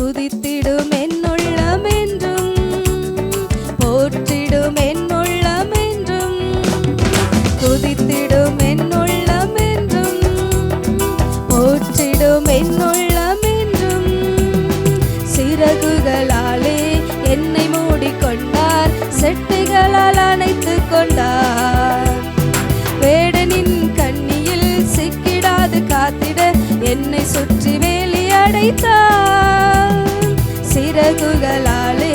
துதித்திடும் என்னுள்ளம் என்றும், போற்றிடும் என்னுள்ளம் என்றும், துதித்திடும் என்னுள்ளம் என்றும், போற்றிடும் என்னுள்ளம் என்றும். சிறகுகளாலே என்னை மூடிக்கொண்டார், செட்டைகளால் அணைத்துக் கொண்டார். வேடனின் கண்ணியில் சிக்கிடாது காத்திட என்னை சுற்றி வேலி அடைத்தார். சிறகுகளாலே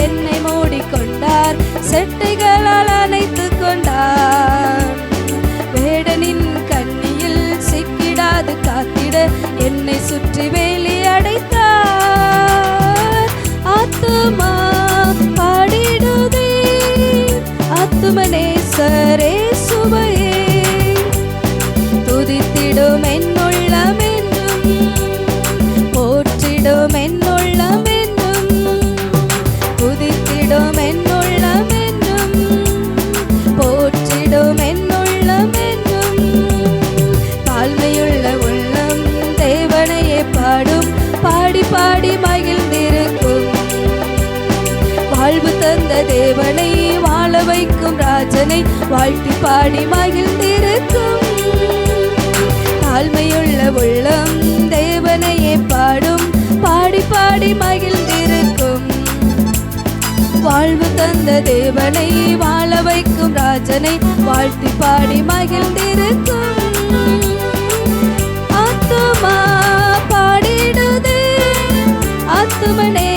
என்னை மூடிக்கொண்டார், செட்டைகளால் அணைத்துக் கொண்டார். வேடனின் கண்ணியில் சிக்கிடாது காத்திட என்னை சுற்றி வேலி அடைத்தார். ஆத்துமா பாடிடுதே ஆத்துமனேசரே சுவையே, துதித்திடும் என்னுள்ளம் என்றும், போற்றிடும் என்னுள்ளம் என்றும், துதித்திடும் என்னுள்ளம் என்றும், போற்றிடும் என்னுள்ளம் என்றும். தாழ்மையுள்ள உள்ளம் தேவனையே பாடும், பாடி பாடி மகிழ்ந்திருக்கும். வாழ்வு தந்த தேவனை, வாழ வைக்கும் ராஜனை வாழ்த்தி பாடி மகிழ்ந்திருக்கும். தாழ்மையுள்ள உள்ளம் தேவனையே பாடும், பாடி பாடி மகிழ்ந்திருக்கும். வாழ்வு தந்த தேவனை, வாழ வைக்கும் ராஜனை வாழ்த்தி பாடி மகிழ்ந்திருக்கும். ஆத்துமா பாடிடுதே ஆத்துமனே